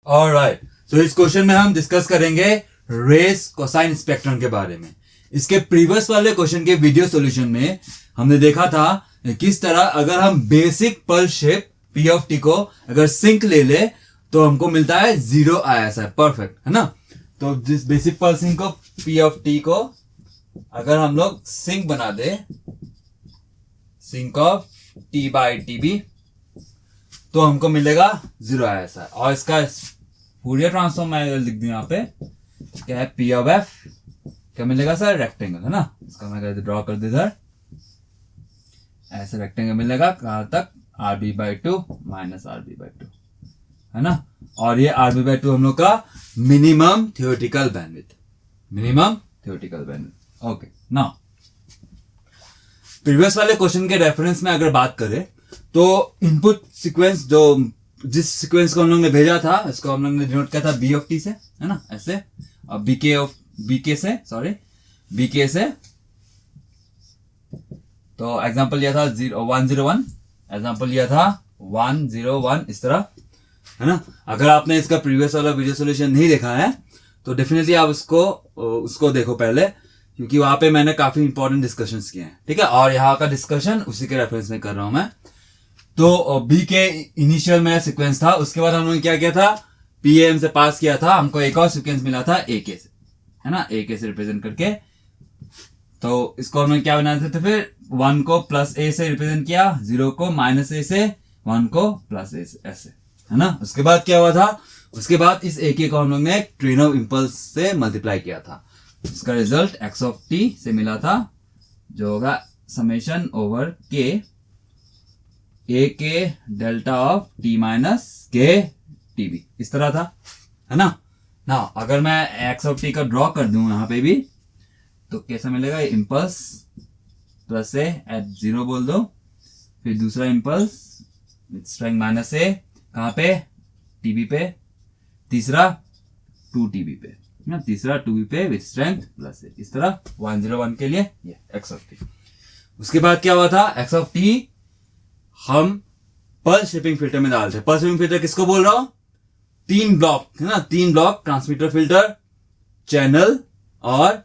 Alright, तो इस question में हम डिस्कस करेंगे रेस कोसाइन स्पेक्ट्रम के बारे में। इसके प्रीवियस वाले क्वेश्चन के वीडियो सॉल्यूशन में हमने देखा था किस तरह अगर हम basic pulse shape P of T को अगर सिंक ले ले तो हमको मिलता है जीरो आईएसआई, परफेक्ट है ना। तो जिस बेसिक पल्सिंग को पी ऑफ टी को अगर हम लोग सिंक बना दे, sinc of T by T B, तो हमको मिलेगा जीरो आईएसआई। और इसका फूरियर ट्रांसफॉर्म मैं लिख दूं यहाँ पे, क्या है पी ऑफ एफ, क्या मिलेगा सर, रेक्टेंगल है ना। इसका मैं ड्रॉ कर दे इधर, ऐसे रेक्टेंगल मिलेगा कहां तक, R B by two minus R B by two है ना। और ये आर बी बाई टू हम लोग का minimum theoretical bandwidth, minimum theoretical bandwidth. Okay, now previous वाले क्वेश्चन के रेफरेंस में अगर बात करें तो इनपुट सीक्वेंस जो जिस सीक्वेंस को हम लोग ने भेजा था इसको हम लोग ने डिनोट किया था बी ऑफ टी से, है ना, ऐसे। और बीके से तो एग्जांपल लिया था 101, एग्जांपल लिया था 101, इस तरह है ना। अगर आपने इसका प्रीवियस वाला वीडियो सॉल्यूशन नहीं देखा है तो डेफिनेटली आप उसको देखो पहले, क्योंकि वहां पे मैंने काफी इंपॉर्टेंट डिस्कशंस किए हैं, ठीक है। और यहाँ का डिस्कशन उसी के रेफरेंस में कर रहा हूं मैं। तो बी के इनिशियल में सीक्वेंस था, उसके बाद हम लोगों ने क्या किया था, पीएम से पास किया था, हमको एक और सीक्वेंस मिला था ए के से, है ना, ए के से रिप्रेजेंट करके। तो इसको हमने क्या बनाते थे, फिर 1 को प्लस ए से रिप्रेजेंट किया, 0 को माइनस ए से, 1 को प्लस ए से, ऐसे है ना। उसके बाद क्या हुआ था, उसके बाद इस ए के को हम लोग ने ट्रेन ऑफ इम्पल्स से मल्टीप्लाई किया था। इसका रिजल्ट एक्स ऑफ टी से मिला था, जो होगा समेशन ओवर के ए के डेल्टा ऑफ टी माइनस के टी बी, इस तरह था, है ना। ना अगर मैं एक्स ऑफ टी का ड्रॉ कर दूं यहां पे भी तो कैसा मिलेगा, इम्पल्स प्लस ए एट 0 बोल दो, फिर दूसरा इम्पल्स विथ स्ट्रेंथ माइनस ए कहां पे, टीबी पे, तीसरा 2 टीबी पे, ना, तीसरा 2बी पे विथ स्ट्रेंथ प्लस ए, इस तरह 101 के लिए ये एक्स ऑफ टी। उसके बाद क्या हुआ था, एक्स ऑफ टी हम पल्स शेपिंग फिल्टर में डालते हैं। पल्स शेपिंग फिल्टर किसको बोल रहा हूं, 3 ब्लॉक है ना, 3 ब्लॉक, ट्रांसमीटर फिल्टर, चैनल और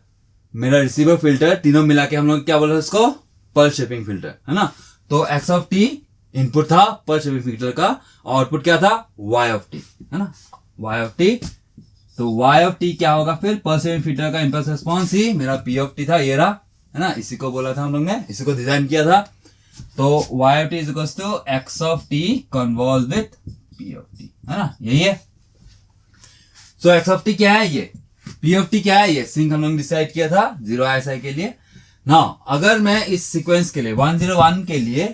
मेरा रिसीवर फिल्टर, तीनों मिला के हम लोग क्या बोल रहे हैं इसको, पल्स शेपिंग फिल्टर, है ना। तो एक्स ऑफ टी इनपुट था पल्स शेपिंग फिल्टर का, आउटपुट क्या था, वाई ऑफ टी, है ना, वाई ऑफ टी। तो वाई ऑफ टी क्या होगा फिर, पल्स शेपिंग फिल्टर का इंपल्स रिस्पॉन्स ही मेरा पी ऑफ टी था, ये रहा, है ना। इसी को बोला था हम लोग ने, इसी को डिजाइन किया था। तो y of t is equals to x of t convolved with p of t, है ना, यही है। so x of t क्या है, ये p of t क्या है, ये सिंक हम लोग ने डिसाइड किया था 0 ISI के लिए। नाउ अगर मैं इस सीक्वेंस के लिए 101 के लिए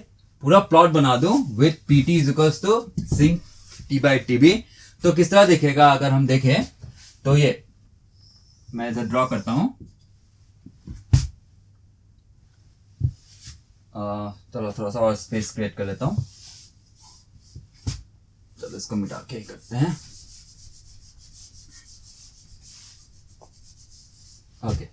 पूरा प्लॉट बना दूं with pt is equals to sinc t by tb, तो किस तरह दिखेगा अगर हम देखें तो ये मैं इधर ड्रॉ करता हूं। चलो थोड़ा सा और स्पेस क्रिएट कर लेता हूं, चलो इसको मिटा के ही करते हैं। ओके,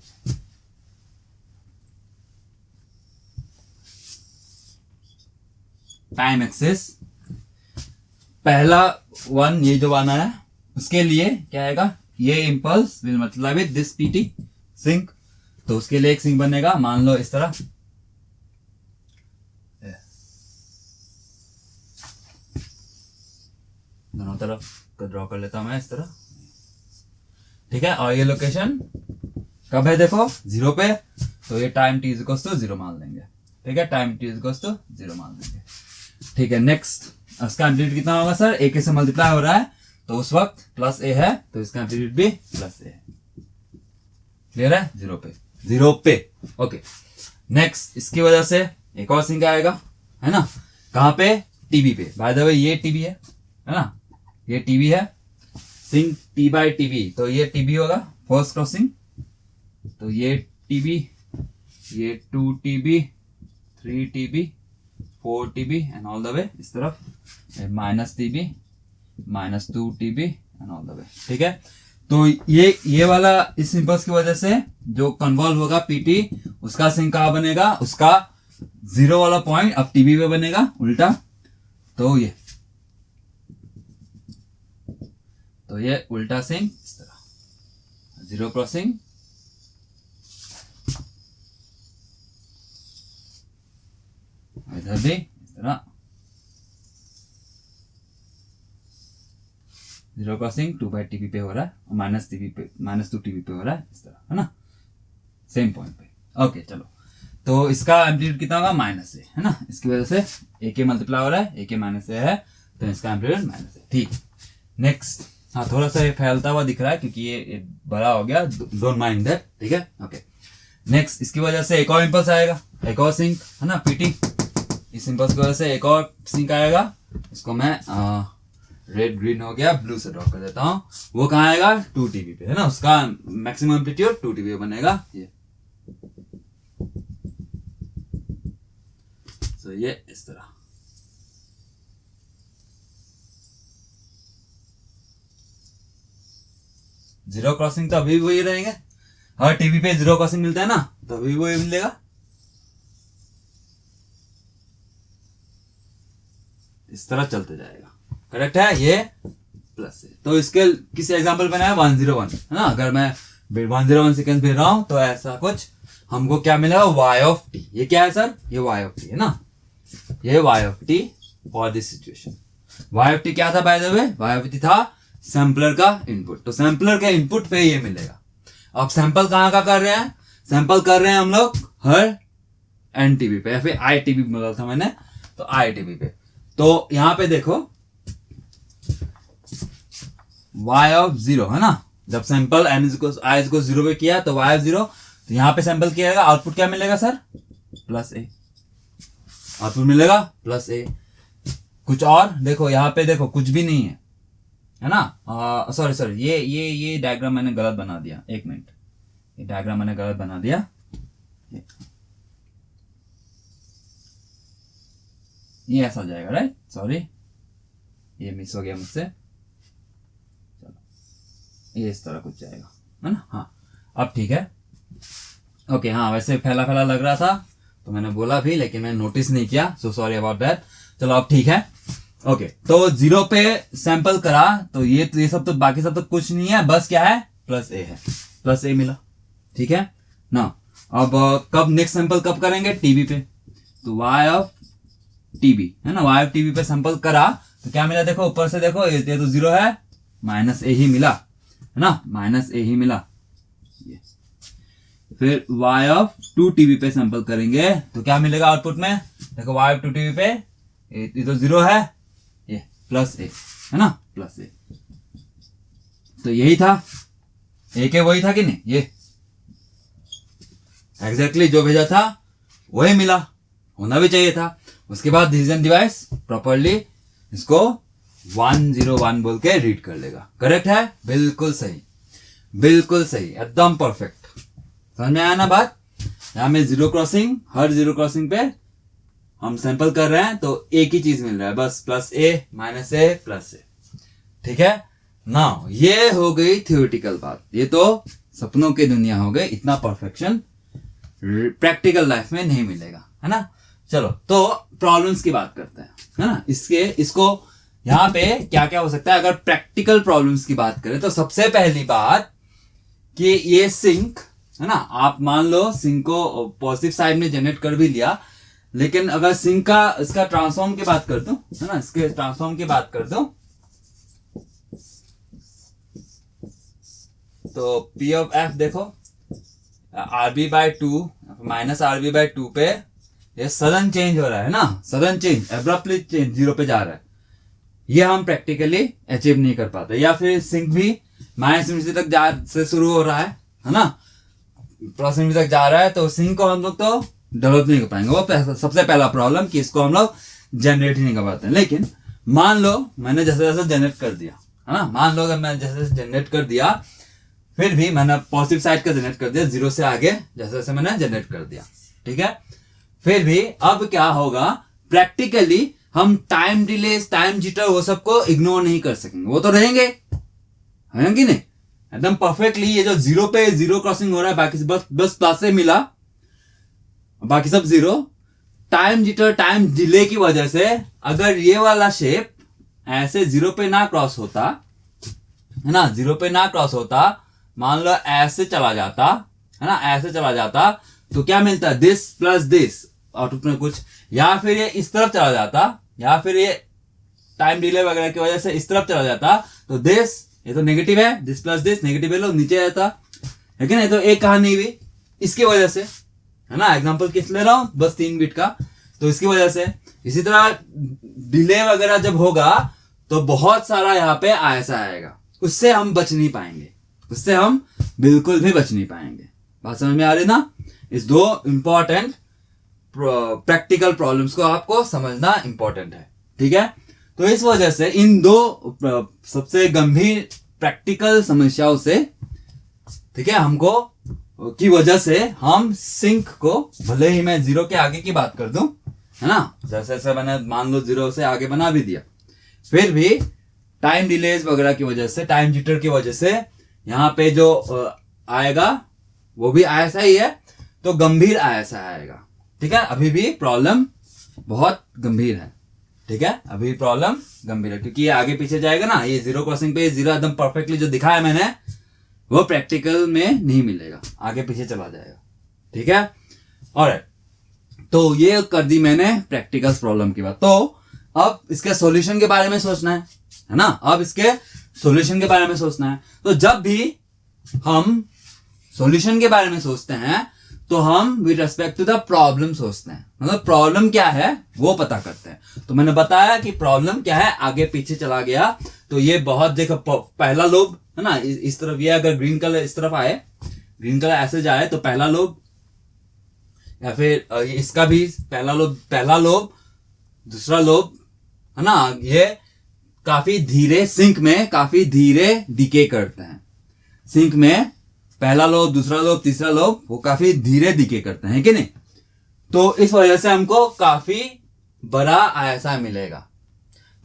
टाइम एक्सिस पहला 1, ये जो बना है उसके लिए क्या आएगा, ये इंपल्स विल मतलब विद दिस पीटी सिंक, तो उसके लिए एक सिंक बनेगा, मान लो इस तरह, दोनों तरफ को ड्रॉ कर लेता हूं मैं इस तरह, ठीक है। और ये लोकेशन कब है देखो, 0 पे, तो ये टाइम t इक्वल्स टू 0 मान लेंगे, ठीक है, टाइम t इक्वल्स टू 0 मान लेंगे, ठीक है। नेक्स्ट, इसका एम्पलीट्यूड कितना होगा सर, a के से मल्टीप्लाई हो रहा है तो उस वक्त प्लस a है, तो इसका एम्पलीट्यूड भी प्लस a है, क्लियर है, 0 पे। ओके, नेक्स्ट इसकी वजह से एक और सिंक आएगा, है ना, कहां पे, टीबी पे। बाय द वे ये टीबी है ना, ये टीबी है, सिंक टी बाई टीबी, तो ये टीबी होगा फर्स्ट क्रॉसिंग, तो ये टीबी, ये 2 TB, 3 TB, 4 TB and all the way इस तरफ, minus TB, minus 2 TB and all the way, ठीक है। तो ये वाला इस इंपल्स की वजह से जो कन्वॉल्व होगा पीटी, उसका सिंक कहां बनेगा, उसका 0 वाला पॉइंट अब टीबी पे बनेगा उल्टा, तो ये तो ये उल्टा सिंक इस तरह, जीरो क्रॉसिंग, इधर भी इस तरह जीरो क्रॉसिंग 2/TB पे हो रहा है और -2 TB पे हो रहा है इस तरह, है ना, सेम पॉइंट पे। ओके चलो, तो इसका एम्पलीट्यूड कितना होगा, माइनस है ना, इसकी वजह से ए के मल्टीप्लाई हो रहा है, ए के माइनस ए है, तो इसका एम्पलीट्यूड माइनस है। ठीक, नेक्स्ट। हाँ, थोड़ा सा ये फैलता हुआ दिख रहा है क्योंकि ये बड़ा हो गया, डोंट माइंड दैट, ठीक है। ओके, नेक्स्ट, इसकी वजह से एक और इम्पल्स आएगा, एक और सिंक, है ना, पीटी। इस इम्पल्स की वजह से एक और सिंक आएगा, इसको मैं रेड ग्रीन हो गया, ब्लू से ड्रॉ कर देता हूँ। वो कहाँ आएगा, 2 TB पे, है ना, उसका मैक्सिमम एम्पलीट्यूड 2 TB बनेगा ये। तो ये इस तरह, जीरो क्रॉसिंग तो अभी भी वही रहेंगे, हर टीवी पे जीरो क्रॉसिंग मिलता है ना, तो अभी वही मिलेगा, इस तरह चलते जाएगा। करेक्ट है, ये प्लस है। तो इसके किसी एग्जांपल बनाया 101, है ना, अगर मैं 101 सेकेंड भेज रहा हूं तो ऐसा कुछ हमको क्या मिलेगा, y ऑफ टी। ये क्या है सर, ये y ऑफ टी है ना, ये y of T for this situation. y of T क्या था by the way, y of T था सैम्पलर का इनपुट, तो सैम्पलर के इनपुट पे ये मिलेगा। अब सैंपल कहाँ का कर रहे हैं, सैंपल कर रहे हैं हम लोग हर NTB पे, या फिर ITB बोला था मैंने, तो ITB पे। तो यहां पे देखो y ऑफ 0 है ना, जब सैंपल i को 0 पे किया तो y ऑफ 0, तो यहां पे सैंपल किया जाएगा, आउटपुट क्या मिलेगा सर, प्लस ए, आउटपुट मिलेगा प्लस ए। कुछ और देखो, यहां पे देखो कुछ भी नहीं है ना, सॉरी ये डायग्राम मैंने गलत बना दिया, एक मिनट, ये डायग्राम मैंने गलत बना दिया, ये ऐसा हो जाएगा, राइट, सॉरी ये मिस हो गया मुझसे, चलो ये इस तरह कुछ जाएगा, है ना। हाँ, अब ठीक है, ओके। हाँ, वैसे फैला फैला लग रहा था तो मैंने बोला भी, लेकिन मैंने नोटिस नहीं किया, सो सॉरी अबाउट दैट। चलो अब ठीक है, ओके। तो 0 पे सैंपल करा, तो ये सब तो बाकी सब तो कुछ नहीं है, बस क्या है, प्लस ए है, प्लस ए मिला, ठीक है ना। अब कब नेक्स्ट सैंपल कब करेंगे, टीबी पे, तो y ऑफ टीबी है ना, y ऑफ टीबी पे सैंपल करा तो क्या मिला, देखो ऊपर से देखो, ये तो 0 है, माइनस ए ही मिला, है ना, माइनस ए ही मिला। फिर y ऑफ 2 TB पे सैंपल करेंगे तो क्या मिलेगा आउटपुट में, देखो y ऑफ 2 TB पे ये तो 0 है, ये प्लस ए है ना, प्लस ए। तो यही था, ए के वही था कि नहीं, ये एग्जैक्टली जो भेजा था वही मिला, होना भी चाहिए था। उसके बाद डिसीजन डिवाइस प्रॉपरली इसको 101 बोल के रीड कर लेगा। करेक्ट है, बिल्कुल सही, बिल्कुल सही, एकदम परफेक्ट। समझ में आया ना बात। यहां में जीरो क्रॉसिंग, हर जीरो क्रॉसिंग पे हम सैंपल कर रहे हैं तो एक ही चीज मिल रहा है, बस प्लस ए माइनस ए प्लस ए। ठीक है ना, ये हो गई थियोरेटिकल बात, ये तो सपनों की दुनिया हो गई। इतना परफेक्शन प्रैक्टिकल लाइफ में नहीं मिलेगा, है ना। चलो तो प्रॉब्लम्स की बात करते हैं, है ना। इसको यहाँ पे क्या क्या हो सकता है अगर प्रैक्टिकल प्रॉब्लम्स की बात करें तो सबसे पहली बात कि ये सिंक है ना, आप मान लो सिंक को पॉजिटिव साइड में जनरेट कर भी लिया, लेकिन अगर सिंक का इसका ट्रांसफॉर्म की बात कर दूं, है ना, इसके ट्रांसफॉर्म की बात कर दूं तो P ऑफ F देखो RB/2 माइनस RB/2 पे ये सडन चेंज हो रहा है ना, सडन चेंज, एब्रप्टली चेंज 0 पे जा रहा है। ये हम प्रैक्टिकली अचीव नहीं कर पाते। या फिर सिंक भी -∞ तक से शुरू हो रहा है ना, +∞ तक जा रहा है, तो सिंक को हम लोग तो डेवलप नहीं कर पाएंगे। वो सबसे पहला प्रॉब्लम कि इसको हम लोग जनरेट ही नहीं कर पाते। लेकिन मान लो मैंने जैसे जैसे जनरेट कर दिया, है ना, मान लो अगर मैंने जैसे जैसे जनरेट कर दिया, फिर भी मैंने पॉजिटिव साइड का जनरेट कर दिया, 0 से आगे जैसे जैसे मैंने जनरेट कर दिया, ठीक है। फिर भी अब क्या होगा, प्रैक्टिकली हम टाइम डिले, टाइम जिटर वो सबको इग्नोर नहीं कर सकेंगे, वो तो रहेंगे, है कि नहीं, एकदम परफेक्टली। ये जो 0 पे जीरो क्रॉसिंग हो रहा है, बाकी बस प्लस से मिला, बाकी सब 0। टाइम जिटर, टाइम डिले की वजह से अगर ये वाला शेप ऐसे 0 पे ना क्रॉस होता है ना, 0 पे ना क्रॉस होता, मान लो ऐसे चला जाता, है ना, ऐसे चला जाता, तो क्या मिलता, दिस प्लस दिस आउटपुट में कुछ, या फिर ये इस तरफ चला जाता, या फिर ये टाइम डिले वगैरह की वजह से इस तरफ चला जाता, तो दिस, ये तो नेगेटिव है, दिस प्लस दिस नेगेटिव है, लोग नीचे आता, लेकिन ये तो एक कहानी भी इसकी वजह से, है ना, एग्जांपल किस ले रहा हूं, बस 3 बिट का, तो इसकी वजह से। इसी तरह डिले वगैरह जब होगा तो बहुत सारा यहाँ पे ऐसा आएगा, उससे हम बच नहीं पाएंगे, उससे हम बिल्कुल भी बच नहीं पाएंगे। बात समझ में आ रही ना? इस 2 इंपॉर्टेंट प्रैक्टिकल प्रॉब्लम्स को आपको समझना इंपॉर्टेंट है, ठीक है। तो इस वजह से इन 2 सबसे गंभीर प्रैक्टिकल समस्याओं से, ठीक है, हमको की वजह से हम सिंक को, भले ही मैं 0 के आगे की बात कर दूं, है ना, जैसे जैसे मैंने मान लो 0 से आगे बना भी दिया, फिर भी टाइम डिलेज वगैरह की वजह से, टाइम जिटर की वजह से यहाँ पे जो आएगा वो भी ऐसा ही है, तो गंभीर ऐसा आएगा, ठीक है। अभी भी प्रॉब्लम बहुत गंभीर है, ठीक है, अभी प्रॉब्लम गंभीर है, क्योंकि ये आगे पीछे जाएगा ना, ये 0 क्रॉसिंग पे 0 एकदम परफेक्टली जो दिखाया मैंने वो प्रैक्टिकल में नहीं मिलेगा, आगे पीछे चला जाएगा, ठीक है। और तो ये कर दी मैंने प्रैक्टिकल प्रॉब्लम की बात। तो अब इसके सॉल्यूशन के बारे में सोचना है ना, अब इसके सॉल्यूशन के बारे में सोचना है। तो जब भी हम सॉल्यूशन के बारे में सोचते हैं तो हम with respect to the problem सोचते हैं, मतलब प्रॉब्लम क्या है वो पता करते हैं। तो मैंने बताया कि प्रॉब्लम क्या है, आगे पीछे चला गया तो ये बहुत, देखो पहला लोब है ना, इस तरफ, ये अगर ग्रीन कलर इस तरफ आए, ग्रीन कलर ऐसे जाए तो पहला लोब, या फिर इसका भी पहला लोब दूसरा लोब, है ना, ये काफी धीरे सिंक में काफी धीरे डिके करते हैं। सिंक में पहला लोब, दूसरा लोब, तीसरा लोब वो काफी धीरे डिके करते हैं, कि नहीं? तो इस वजह से हमको काफी बड़ा ऐसा मिलेगा।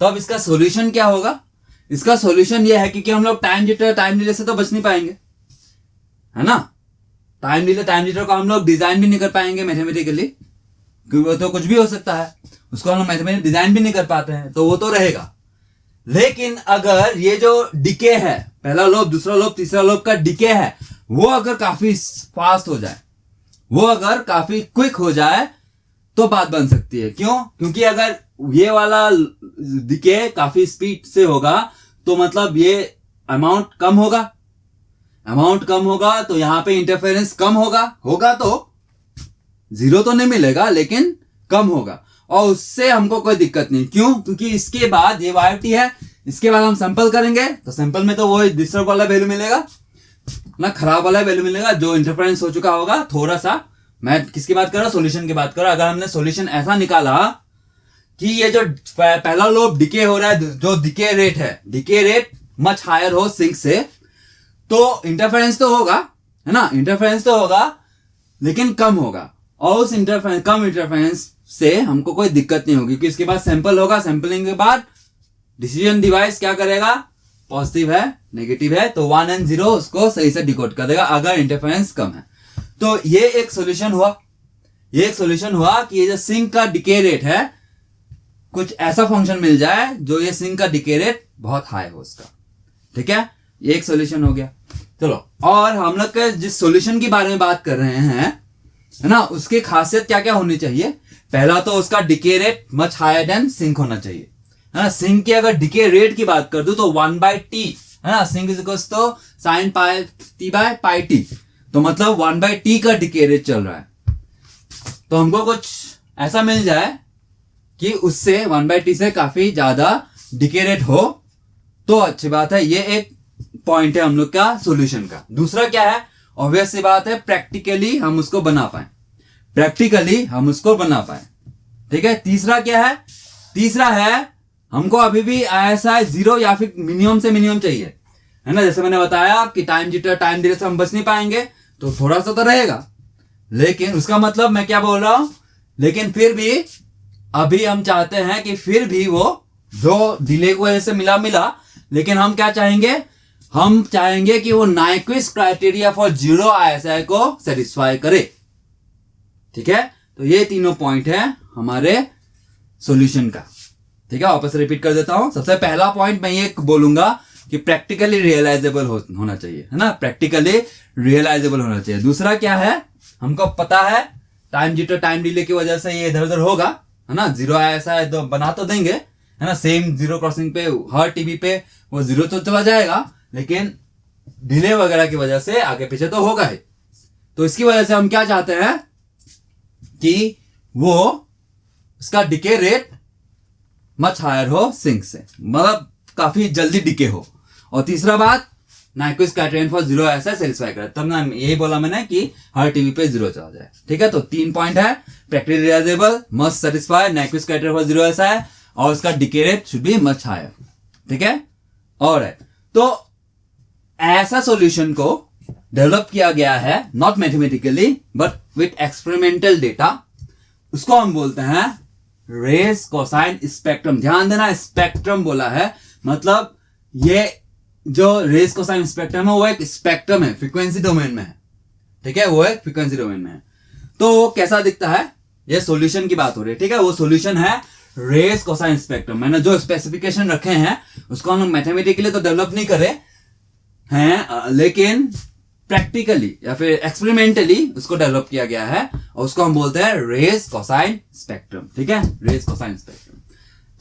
तो अब इसका सॉल्यूशन क्या होगा? इसका सॉल्यूशन ये है कि हम लोग टाइम डिले से तो बच नहीं पाएंगे, है ना। टाइम डिले को हम लोग डिजाइन भी नहीं कर पाएंगे मैथमेटिकली, क्योंकि वो तो कुछ भी हो सकता है, उसको हम लोग मैथमेटिकली डिजाइन भी नहीं कर पाते हैं, तो वो तो रहेगा। लेकिन अगर ये जो डिके है, पहला लोब, दूसरा लोब, तीसरा लोब का डिके है, वो अगर काफी फास्ट हो जाए, वो अगर काफी क्विक हो जाए, तो बात बन सकती है। क्यों? क्योंकि अगर ये वाला डिके काफी स्पीड से होगा तो मतलब ये अमाउंट कम होगा, तो यहां पे इंटरफेरेंस कम होगा तो 0 तो नहीं मिलेगा, लेकिन कम होगा, और उससे हमको कोई दिक्कत नहीं। क्यों? क्योंकि इसके बाद ये YFT है, इसके बाद हम सैंपल करेंगे तो सैंपल में तो वो डिस्टर्ब वाला वैल्यू मिलेगा ना, खराब वाला वैल्यू मिलेगा, जो इंटरफेरेंस हो चुका होगा थोड़ा सा। मैं किसकी बात कर रहा हूं? सॉल्यूशन की बात कर रहा हूं। अगर हमने सॉल्यूशन ऐसा निकाला कि ये जो पहला लोब डिके हो रहा है, जो डिके रेट मच हायर हो सिंक से, तो इंटरफेरेंस तो होगा, है ना, इंटरफेरेंस तो होगा, लेकिन कम होगा, और उस कम इंटरफेरेंस से हमको कोई दिक्कत नहीं होगी, क्योंकि इसके बाद सैंपल होगा, सैंपलिंग के बाद डिसीजन डिवाइस क्या करेगा, पॉजिटिव है नेगेटिव है, तो 1 और 0 उसको सही से डिकोड कर देगा अगर इंटरफेरेंस कम है। तो ये एक सॉल्यूशन हुआ, कि ये जो सिंक का डिके रेट है, कुछ ऐसा फंक्शन मिल जाए जो ये सिंक का डिके रेट बहुत हाई हो उसका, ठीक है, ये एक सॉल्यूशन हो गया। चलो, और हम लोग के जिस सॉल्यूशन के बारे में बात कर रहे हैं, है ना, उसकी खासियत क्या क्या होनी चाहिए? पहला तो उसका decay rate much higher than sinc होना चाहिए, है ना। सिंक की अगर डिके रेट की बात कर दूं तो 1/t, है ना, सिंक इज इक्वल्स तो sin πt/πt, तो मतलब 1/t का डिके रेट चल रहा है। तो हमको कुछ ऐसा मिल जाए कि उससे 1/t से काफी ज्यादा डिके रेट हो, तो अच्छी बात है। ये एक पॉइंट है हम लोग का सॉल्यूशन का। दूसरा क्या है? ऑब्वियस सी बात है, प्रैक्टिकली हम उसको बना पाए, ठीक है। तीसरा क्या है? तीसरा है हमको अभी भी ऐसा 0 या फिर मिनिमम से मिनिमम चाहिए, है ना। जैसे मैंने बताया कि टाइम डिले से हम बच नहीं पाएंगे, तो थोड़ा सा तो रहेगा, लेकिन उसका मतलब मैं क्या बोल रहा हूं, लेकिन फिर भी अभी हम चाहते हैं कि फिर भी वो जो डिले की वजह से मिला, लेकिन हम क्या चाहेंगे? हम चाहेंगे कि वो नाइक्विस्ट क्राइटेरिया फॉर 0 ISI को सेटिस्फाई करे, ठीक है। तो ये तीनों पॉइंट है हमारे सॉल्यूशन का, ठीक है। वापस रिपीट कर देता हूं। सबसे पहला पॉइंट मैं ये बोलूंगा, कि प्रैक्टिकली रियलाइजेबल होना चाहिए, है ना, प्रैक्टिकली रियलाइजेबल होना चाहिए। दूसरा क्या है, हमको पता है टाइम जिटर टाइम डिले की वजह से ये इधर उधर होगा, है ना, जीरो ऐसा है तो बना तो देंगे, है ना, सेम जीरो क्रॉसिंग पे हर टीवी पे वो जीरो तो चला जाएगा, लेकिन डिले वगैरह की वजह से आगे पीछे तो होगा ही। तो इसकी वजह से हम क्या चाहते हैं कि वो उसका डिके रेट मच हायर हो सिंक से, मतलब काफी जल्दी डिके हो। और तीसरा बात, नाइक्विस्ट क्राइटेरियन फॉर जीरो ऐसा सेटिस्फाई करे, तब ना यही बोला मैंने कि हर टीवी पे जीरो चला जाए। ठीक है, तो 3 पॉइंट है, practically realisable, must satisfy, Nyquist criterion for zero ऐसा है, और उसका decay rate should be much higher. ठीक है, और है तो ऐसा सॉल्यूशन को डेवलप किया गया है not mathematically but with experimental data, उसको हम बोलते हैं रेस कोसाइन स्पेक्ट्रम। ध्यान देना, स्पेक्ट्रम बोला है, मतलब ये जो रेस कोसाइन स्पेक्ट्रम है वो एक स्पेक्ट्रम है, फ्रीक्वेंसी डोमेन में है। ठीक है, वो एक फ्रीक्वेंसी डोमेन में है। तो वो कैसा दिखता है, ये सॉल्यूशन की बात हो रही है। ठीक है, वो सॉल्यूशन है रेस कोसाइन स्पेक्ट्रम। मैंने जो स्पेसिफिकेशन रखे हैं उसको हम मैथमेटिकली तो डेवलप नहीं करे हैं, लेकिन प्रैक्टिकली या फिर एक्सपेरिमेंटली उसको डेवलप किया गया है, और उसको हम बोलते हैं रेस कोसाइन स्पेक्ट्रम। ठीक है, रेस कोसाइन स्पेक्ट्रम।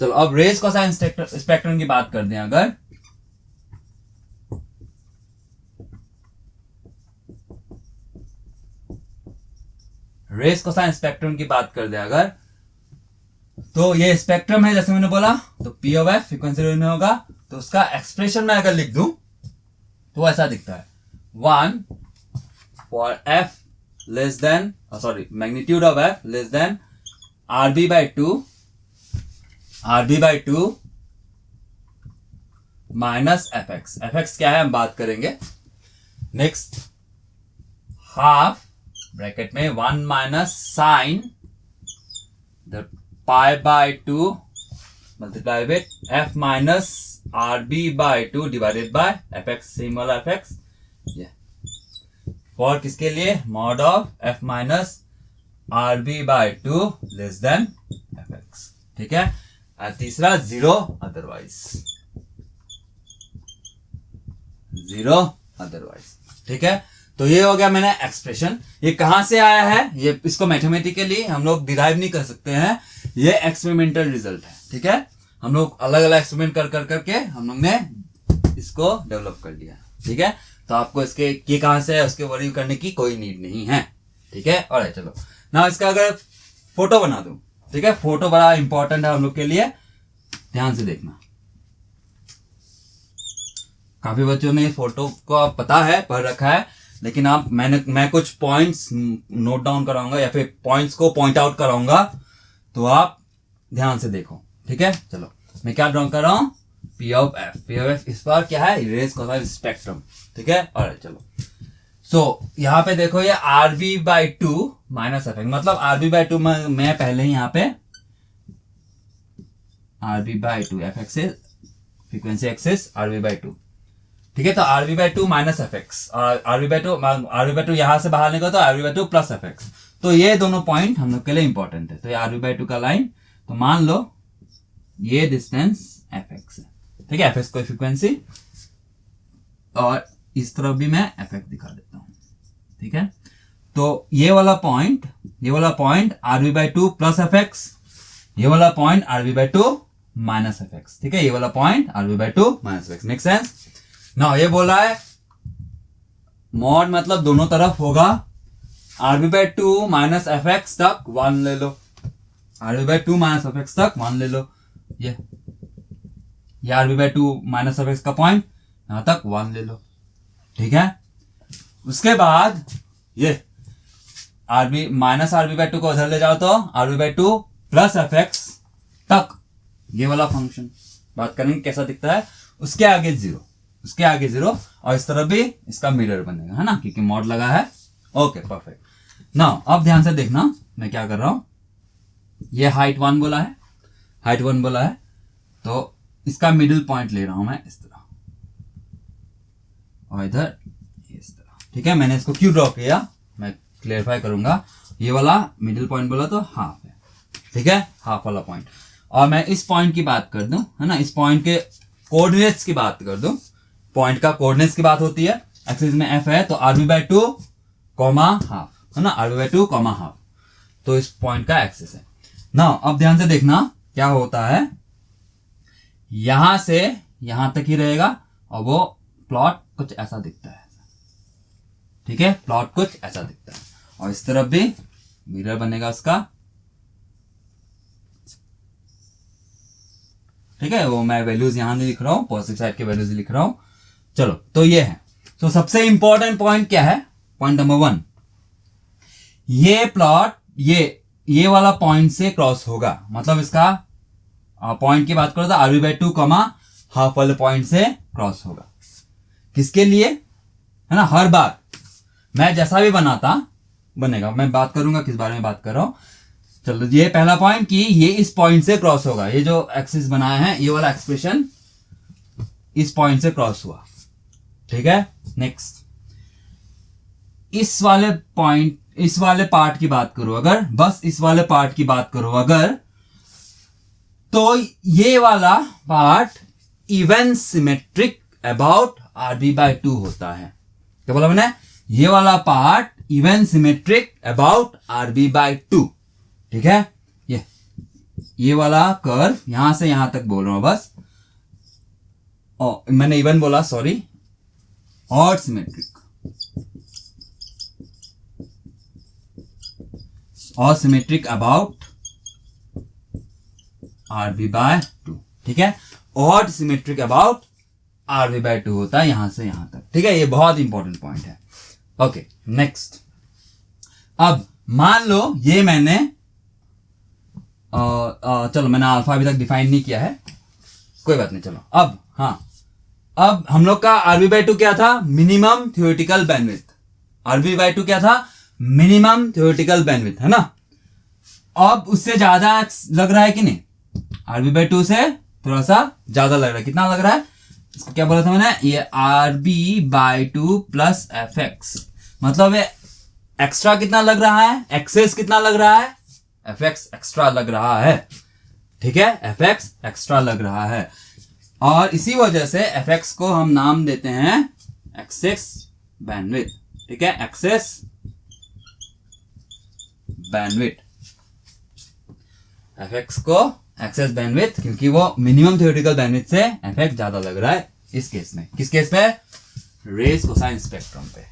चलो अब रेस कोसाइन स्पेक्ट्रम की बात करते हैं। अगर रेस कोसाइन स्पेक्ट्रम की बात कर दे अगर, तो ये स्पेक्ट्रम है जैसे मैंने बोला, तो P of F frequency domain में होगा। तो उसका एक्सप्रेशन में अगर लिख दूं तो ऐसा दिखता है, 1 for F less than magnitude of F less than RB by two minus F X. F X क्या है हम बात करेंगे नेक्स्ट। हाफ ब्रैकेट में 1 minus sine pi by 2 multiply with F minus RB by 2 divided by F X, same वाला F X. For किसके लिए, mod of F minus RB by 2 less than F X. ठीक है, और तीसरा zero otherwise. ठीक है, तो ये हो गया मैंने एक्सप्रेशन। ये कहां से आया है, ये इसको मैथमेटिकली हम लोग डिराइव नहीं कर सकते हैं, ये एक्सपेरिमेंटल रिजल्ट है। ठीक है, हम लोग अलग अलग एक्सपेरिमेंट कर करके हम लोग ने इसको डेवलप कर लिया। ठीक है, तो आपको इसके ये कहां से है उसके वरी करने की कोई नीड नहीं है। ठीक है, और चलो ना इसका अगर फोटो बना दूं। ठीक है, फोटो बड़ा इंपॉर्टेंट है हम लोग के लिए, ध्यान से देखना। काफी बच्चों ने इस फोटो को आप पता है, पढ़ रखा है, लेकिन मैं कुछ पॉइंट्स नोट डाउन कराऊंगा या फिर पॉइंट्स को पॉइंट आउट कराऊंगा, तो आप ध्यान से देखो। ठीक है, चलो मैं क्या ड्रॉ कर रहा हूं, पी ऑफ एफ इस बार क्या है, रेस कोसाइन स्पेक्ट्रम। ठीक है, और चलो सो यहाँ पे देखो ये RB by 2 minus F X, मतलब आरबी बाई 2 मैं पहले ही यहाँ पे RB by 2 F X frequency axis RB by 2। ठीक है, तो RB by 2 minus F X, और आरबी बाई 2 यहां से बाहर निकलो तो RB by 2 plus F X. तो ये दोनों पॉइंट हम लोग के लिए इंपॉर्टेंट है। तो ये आरबी बाई 2 का लाइन, तो मान लो ये डिस्टेंस एफ एक्स है। ठीक है, एफ एक्स कोई फ्रीक्वेंसी, और इस तरफ भी मैं एफ एक्स दिखा देता हूं। ठीक है, तो ये वाला point RB by 2 plus F X, ये वाला point RB by 2 minus F X. ठीक है, ये वाला point RB by 2 minus F X. Make sense ना। ये बोला है मॉड मतलब दोनों तरफ होगा, RB by 2 minus F X तक 1 ले लो, RB by 2 minus F X तक 1 ले लो। ये RB by 2 minus F X का पॉइंट यहां तक 1 ले लो। ठीक है, उसके बाद ये आरबी माइनस आरबी बाई 2 को उधर ले जाओ तो RB by 2 plus F X तक ये वाला फंक्शन बात करेंगे कैसा दिखता है। उसके आगे जीरो, और इस तरफ भी इसका मिरर बनेगा, है ना, क्योंकि मॉड लगा है। Okay, perfect. नाउ अब ध्यान से देखना मैं क्या कर रहा हूं। ये हाइट 1 बोला है, तो इसका मिडिल पॉइंट ले रहा हूं मैं इस तरह, और इधर इस तरह। ठीक है, मैंने इसको क्यों ड्रॉ किया मैं क्लेरिफाई करूंगा। ये वाला मिडिल पॉइंट बोला तो हाफ है। ठीक है, हाफ वाला पॉइंट। और मैं इस पॉइंट की बात कर दूं, है ना, इस पॉइंट के कोऑर्डिनेट्स की बात कर दूं, पॉइंट का कोऑर्डिनेट्स की बात होती है, एक्सिस में एफ है तो RB/2 कॉमा हाफ है ना, RB/2 कॉमा हाफ, तो इस पॉइंट का एक्सिस है ना। अब ध्यान से देखना क्या होता है, यहां से यहां तक ही रहेगा और वो प्लॉट कुछ ऐसा दिखता है, ठीक है, प्लॉट कुछ ऐसा दिखता है, और इस तरफ भी मिरर बनेगा उसका, ठीक है। वो मैं वैल्यूज यहां नहीं लिख रहा हूं, पॉजिटिव साइड के वैल्यूज लिख रहा हूं। चलो तो ये है, तो सबसे इंपॉर्टेंट पॉइंट क्या है, पॉइंट नंबर 1, ये प्लॉट ये वाला पॉइंट से क्रॉस होगा, मतलब इसका पॉइंट की बात करो तो RB/2 कॉमा हाफ वाले पॉइंट से क्रॉस होगा। किसके लिए, है ना, हर बार मैं जैसा भी बनाता बनेगा, मैं बात करूंगा किस बारे में बात कर रहा हूं। चलो ये पहला पॉइंट कि ये इस पॉइंट से क्रॉस होगा, ये जो एक्सिस बनाया है ये वाला एक्सप्रेशन इस पॉइंट से क्रॉस हुआ, ठीक है। नेक्स्ट इस वाले पार्ट की बात करो अगर, बस इस वाले पार्ट की बात करो अगर, तो ये वाला part even symmetric about RB/2 होता है। क्या बोला मैंने, ये वाला part even symmetric about RB/2, ठीक है। ये वाला कर्व यहां से यहां तक बोल रहा हूं बस, मैंने इवन बोला, सॉरी, ऑड सिमेट्रिक, और सिमेट्रिक अबाउट RB/2, ठीक है। ऑड सिमेट्रिक अबाउट RB/2 होता है यहां से यहां तक, ठीक है। ये बहुत इंपॉर्टेंट पॉइंट है। ओके नेक्स्ट, अब मान लो ये मैंने चलो मैंने अल्फा अभी तक डिफाइन नहीं किया है, कोई बात नहीं। चलो अब अब हम लोग का RB/2 क्या था, मिनिमम थ्योरेटिकल बैंडविड्थ। RB/2 क्या था, मिनिमम थ्योरेटिकल बैंडविड्थ, है ना। अब उससे ज्यादा लग रहा है कि नहीं, RB/2 से थोड़ा सा ज्यादा लग रहा है, कितना लग रहा है, इसको क्या बोला था मैंने, ये RB/2 प्लस fx, मतलब ये एक्स्ट्रा कितना लग रहा है, एक्सेस कितना लग रहा है, fx एक्स्ट्रा लग रहा है, ठीक है, fx एक्स्ट्रा लग रहा है। और इसी वजह से fx को हम नाम देते हैं एक्सेस बैंडविड्थ, ठीक है, एक्सेस बैंडविड्थ, fx को एक्सेस बैंडविड्थ, क्योंकि वो मिनिमम थ्योरेटिकल बैंडविड्थ से fx ज्यादा लग रहा है इस केस में। किस केस पे, रेस कोसाइन स्पेक्ट्रम पे,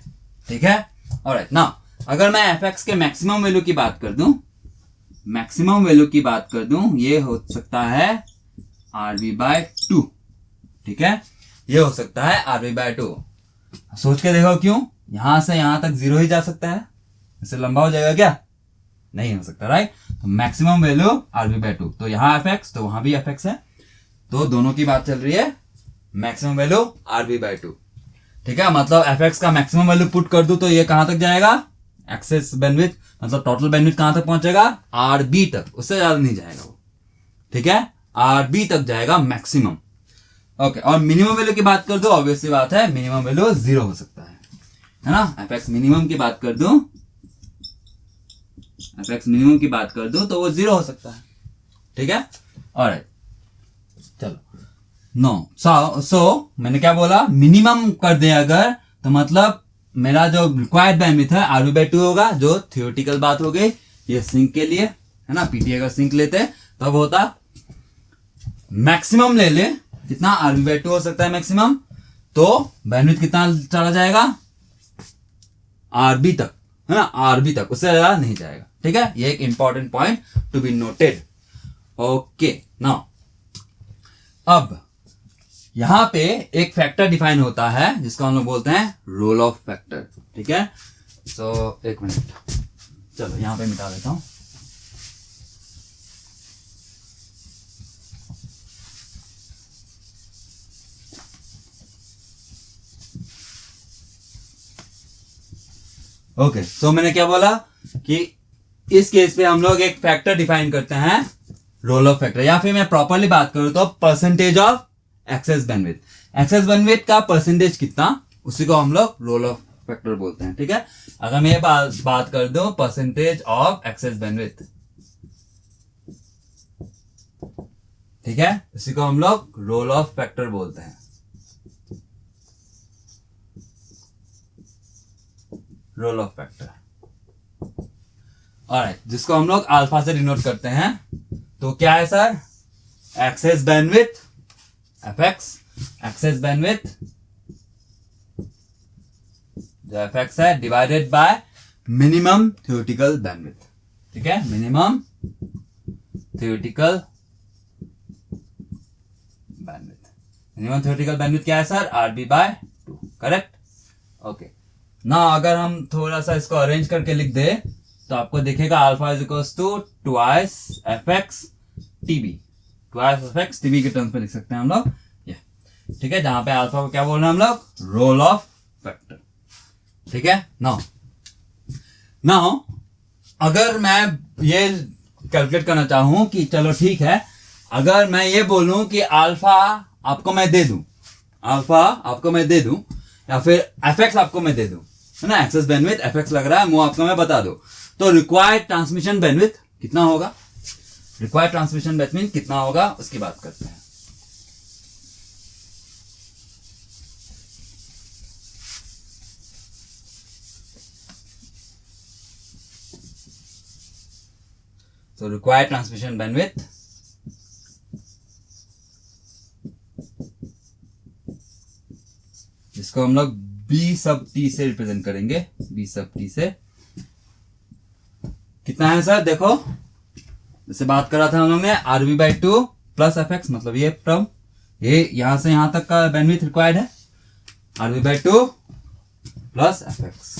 ठीक है। ऑलराइट, नाउ अगर मैं fx के मैक्सिमम वैल्यू की बात कर दूं, ये हो सकता है RB/2, ठीक है, ये हो सकता है RB/2। सोच के देखो क्यों, यहां से यहां तक 0 ही जा सकता है, इससे लंबा हो जाएगा क्या, नहीं हो सकता, राइट। तो मैक्सिमम वैल्यू RB/2, तो यहां fx तो वहां भी fx है, तो दोनों की बात चल रही है मैक्सिमम वैल्यू RB/2, ठीक है। मतलब fx का मैक्सिमम वैल्यू पुट कर दूं तो ये कहां तक जाएगा, एक्सेस बैंडविड्थ, मतलब टोटल बैंडविड्थ कहां तक पहुंचेगा, RB तक, उससे ज्यादा नहीं जाएगा वो, ठीक है, RB तक जाएगा मैक्सिमम। ओके, और मिनिमम वैल्यू की बात कर दो, ऑब्वियसली बात है मिनिमम वैल्यू 0 हो सकता है ना। fx मिनिमम की बात कर दूं, तो वो 0 हो सकता है, ठीक है। ऑलराइट, चलो नो, सो मैंने क्या बोला, मिनिमम कर दे अगर, तो मतलब मेरा जो रिक्वायर्ड बैंडविड्थ है RB/2 होगा, जो थियोरेटिकल बात हो गई, ये सिंक के लिए है ना। पीटी अगर सिंक लेते तब होता, मैक्सिमम ले ले, कितना RB/2 हो सकता है मैक्सिमम, तो बैंडविड्थ कितना चला जाएगा, RB तक, है ना, RB तक, उससे ज्यादा नहीं जाएगा, ठीक है। ये एक important point to be noted. Okay, now अब यहां पे एक फैक्टर डिफाइन होता है जिसको हम लोग बोलते हैं रोल ऑफ फैक्टर, ठीक है। तो एक मिनट, चलो यहां पे मिटा देता हूं। ओके, सो मैंने क्या बोला कि इस केस पे हम लोग एक फैक्टर डिफाइन करते हैं, रोल ऑफ फैक्टर, या फिर मैं प्रॉपरली बात करूं तो percentage of excess bandwidth. Excess bandwidth का परसेंटेज कितना, उसी को हम लोग रोल ऑफ फैक्टर बोलते हैं, ठीक है। अगर मैं बात कर दूं परसेंटेज ऑफ एक्सेस बैंडविड्थ, ठीक है, इसी को हम लोग रोल ऑफ फैक्टर बोलते हैं। Role off factor. ऑलराइट, जिसको हम लोग अल्फा से डिनोट करते हैं। तो क्या है sir? Excess bandwidth FX, excess bandwidth जो एफएक्स है divided by minimum theoretical bandwidth. ठीक है, minimum theoretical bandwidth. Minimum theoretical bandwidth क्या है sir? RB by 2। Correct? Okay. ना अगर हम थोड़ा सा इसको अरेंज करके लिख दे तो आपको दिखेगा alpha is equals to twice F X TB. Twice F X TB के टर्म्स में लिख सकते हैं हम लोग ये। ठीक है, जहां पे अल्फा को क्या बोल रहे हैं हम लोग? Roll off factor. ठीक है, नाउ अगर मैं ये कैलकुलेट करना चाहूं कि चलो ठीक है, अगर मैं ये बोलूं कि अल्फा आपको मैं दे दूं, अल्फा आपको मैं दे दूं या फिर एफएक्स आपको मैं दे दूं, है ना, एक्सेस बैंडविड्थ एफएक्स लग रहा है, वो आपको मैं बता दूं, तो रिक्वायर्ड ट्रांसमिशन बैंडविड्थ कितना होगा? रिक्वायर्ड ट्रांसमिशन बैंडविड्थ कितना होगा उसकी बात करते हैं। So required transmission bandwidth जिसको हम लोग B sub t से रिप्रेजेंट करेंगे, B sub t से कितना है सर? देखो जैसे बात करा था हम लोग ने RB by 2 plus F X, मतलब ये टर्म, ये यहां से यहां तक का बैंडविड्थ रिक्वायर्ड है, RB by 2 plus F X,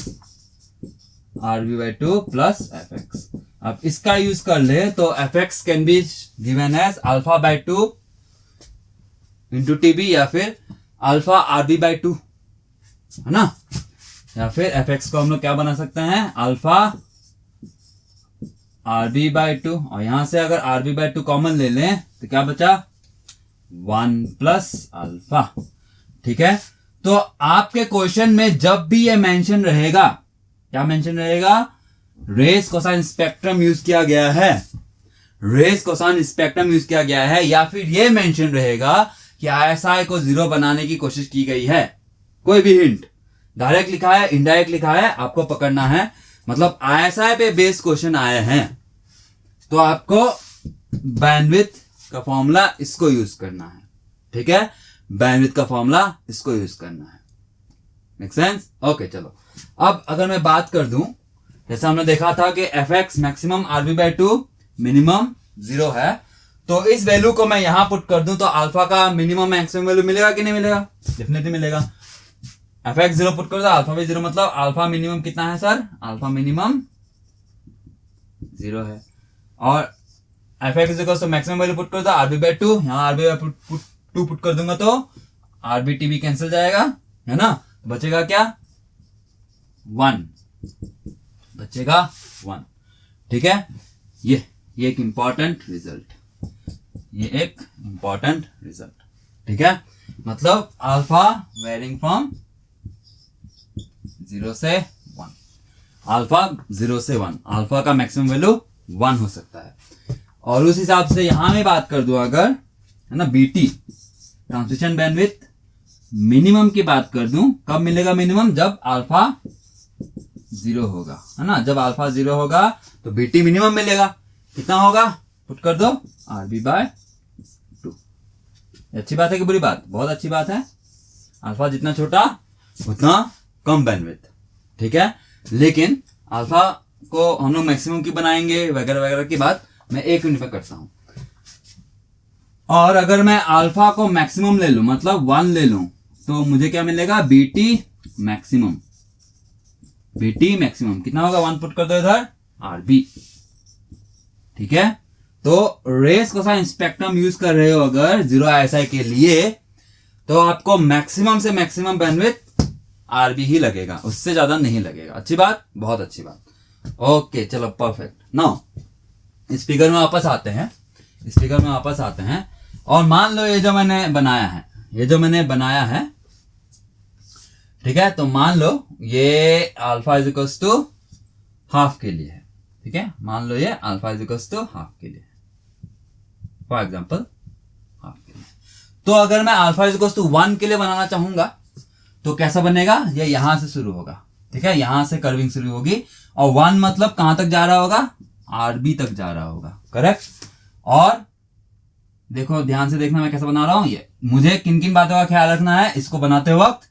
RB by 2 plus F X. अब इसका यूज कर ले तो F X can be given as alpha by 2 into TB या फिर अल्फा आरबी बाय 2, है ना, या फिर एफ एक्स को हम लोग क्या बना सकते हैं? अल्फा आरबी बाय 2, और यहां से अगर आरबी बाय 2 कॉमन ले लें तो क्या बचा? 1 प्लस अल्फा। ठीक है, तो आपके क्वेश्चन में जब भी ये मेंशन रहेगा, क्या मेंशन रहेगा? रेस कोसाइन स्पेक्ट्रम यूज किया गया है, रेस कोसाइन स्पेक्ट्रम यूज किया गया है, या फिर ये मेंशन रहेगा कि आईएसआई को 0 बनाने की कोशिश की गई है। कोई भी हिंट, डायरेक्ट लिखा है, इनडायरेक्ट लिखा है, आपको पकड़ना है। मतलब आईएसआई पे बेस क्वेश्चन आए हैं तो आपको बैंडविड्थ का फॉर्मूला इसको यूज करना है। ठीक है, बैंडविड्थ का फॉर्मूला इसको यूज करना है। Make sense? ओके, चलो अब अगर मैं बात कर दूं, जैसे हमने देखा था कि F X maximum RB by 2 minimum 0 है, तो इस वैल्यू को मैं यहां पुट कर दूं तो अल्फा का मिनिमम मैक्सिमम वैल्यू मिलेगा कि नहीं मिलेगा? डेफिनेटली मिलेगा। एफ एक्स 0 पुट कर दो, अल्फा भी 0, मतलब अल्फा मिनिमम कितना है सर? अल्फा मिनिमम 0 है। और एफ एक्स तो मैक्सिमम वैल्यू पुट कर दो, आरबी बाय 2, यहां आरबी बाय 2 पुट कर दूंगा तो आरबी टीबी कैंसिल जाएगा, है ना, बचेगा क्या? 1 बचेगा 1। ठीक है, ये एक इंपॉर्टेंट रिजल्ट, ये एक इंपॉर्टेंट रिजल्ट। ठीक है, मतलब अल्फा वेरिंग फ्रॉम 0 से 1, अल्फा 0 से 1, अल्फा का मैक्सिमम वैल्यू 1 हो सकता है। और उस हिसाब से यहां मैं बात कर दूं अगर, है ना, बीटी ट्रांसमिशन बैंडविड्थ मिनिमम की बात कर दूं, कब मिलेगा मिनिमम? जब अल्फा 0 होगा, है ना, जब अल्फा 0 होगा तो बीटी मिनिमम मिलेगा। कितना होगा? पुट कर दो, आरबी बाय 2। अच्छी बात है कि बुरी बात? बहुत अच्छी बात है। अल्फा जितना छोटा उतना कम बैंडविड्थ। ठीक है, लेकिन अल्फा को हम लोग मैक्सिमम की बनाएंगे वगैरह वगैरह की बात मैं एक मिनट में करता हूं। और अगर मैं अल्फा को मैक्सिमम ले लूं, मतलब 1 ले लूं, तो मुझे क्या मिलेगा? BT maximum. बीटी मैक्सिमम कितना होगा? 1 पुट कर दो इधर, आरबी। ठीक है, तो रेस कोसाइन स्पेक्ट्रम यूज कर रहे हो अगर 0 आईएसआई के लिए, तो आपको मैक्सिमम से मैक्सिमम बैंडविड्थ आरबी ही लगेगा, उससे ज्यादा नहीं लगेगा। अच्छी बात, बहुत अच्छी बात। ओके, चलो परफेक्ट। नाउ इस फिगर में वापस आते हैं, इस फिगर में वापस आते हैं और मान लो ये जो मैंने बनाया है, ये जो मैंने बनाया है, ठीक है, तो मान लो ये alpha is equals to half के लिए है। ठीक है, मान लो ये alpha is equals to half के लिए, फॉर एग्जांपल हाफ के लिए। तो अगर मैं अल्फा इज इक्वल्स टू 1 के लिए बनाना चाहूंगा तो कैसा बनेगा? ये यहां से शुरू होगा, ठीक है, यहां से कर्विंग शुरू होगी और 1 मतलब कहां तक जा रहा होगा, आरबी तक जा रहा होगा, करेक्ट। और देखो ध्यान से देखना मैं कैसे बना रहा हूं, ये मुझे किन किन बातों का ख्याल रखना है इसको बनाते वक्त।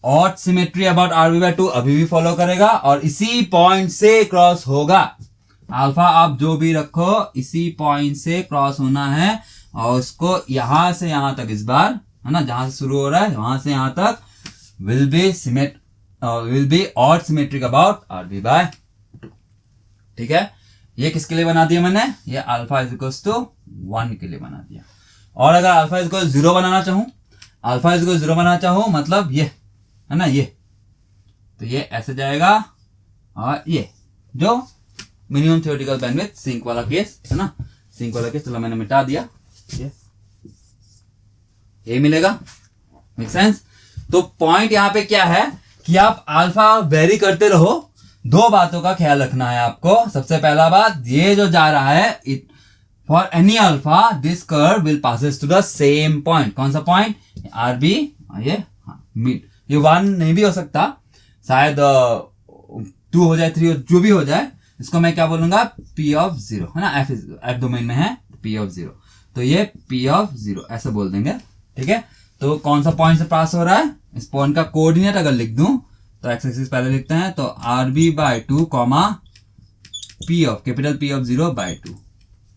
Odd symmetry about RB by 2 अभी भी फॉलो करेगा और इसी पॉइंट से क्रॉस होगा। अल्फा आप जो भी रखो इसी पॉइंट से क्रॉस होना है और उसको यहां से यहां तक इस बार, है ना, जहां से शुरू हो रहा है वहां से यहां तक will be odd symmetric about RB by 2। ठीक है, ये किसके लिए बना दिया मैंने, ये अल्फा इज इक्वल टू 1 के लिए बना दिया। और अगर अल्फा इज इक्वल 0 बनाना चाहूं, अल्फा इज इक्वल 0 बनाना चाहूं मतलब ये है ना, ये तो ये ऐसे जाएगा और ये जो मिनिमम थ्योरेटिकल बैंडविड्थ सिंक वाला केस है ना, सिंक वाला केस चलो मैंने मिटा दिया, ये मिलेगा। Make sense. तो पॉइंट यहां पे क्या है कि आप अल्फा वेरी करते रहो, 2 बातों का ख्याल रखना है आपको। सबसे पहला बात, ये जो जा रहा है for any alpha this curve will passes to the same point. कौन सा पॉइंट, आरबी, ये मिड, ये 1 नहीं भी हो सकता, शायद 2 हो जाए, 3 हो, जो भी हो जाए, इसको मैं क्या बोलूंगा, P ऑफ 0 है ना, एफ डोमेन में है P ऑफ 0, तो ये P ऑफ 0 ऐसे बोल देंगे। ठीक है, तो कौन सा पॉइंट से पास हो रहा है, इस पॉइंट का कोऑर्डिनेट अगर लिख दूं तो एक्स एक्सिस पहले लिखते हैं, तो RB by 2 comma P of capital P of 0 by 2।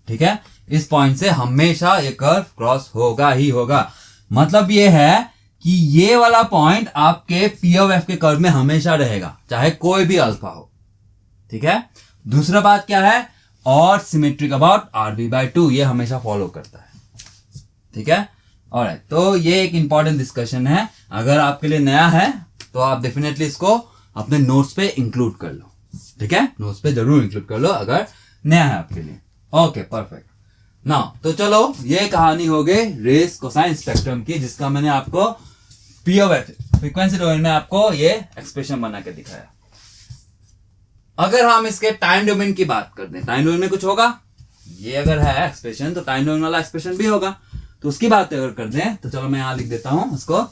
ठीक है, इस पॉइंट से हमेशा ये कर्व क्रॉस होगा ही होगा। मतलब ये है कि ये वाला पॉइंट आपके P ऑफ F के कर्व में हमेशा रहेगा, चाहे कोई भी अल्फा हो। ठीक है, दूसरा बात क्या है, और सिमेट्रिक अबाउट आरबी बाय 2, ये हमेशा फॉलो करता है। ठीक है, ऑलराइट, तो ये एक इंपॉर्टेंट डिस्कशन है, अगर आपके लिए नया है तो आप डेफिनेटली इसको अपने नोट्स पे इंक्लूड कर लो। ठीक है, नोट्स पे जरूर इंक्लूड कर लो अगर नया है आपके लिए। Okay, perfect. नाउ तो चलो, ये कहानी हो गई रेस कोसाइन स्पेक्ट्रम की, जिसका मैंने आपको P of F frequency domain में आपको ये एक्सप्रेशन बना के दिखाया। अगर हम इसके टाइम डोमेन की बात कर दें, टाइम डोमेन में कुछ होगा, ये अगर है एक्सप्रेशन तो टाइम डोमेन वाला एक्सप्रेशन भी होगा, तो उसकी बात अगर कर दें तो चलो मैं यहां लिख देता हूं उसको।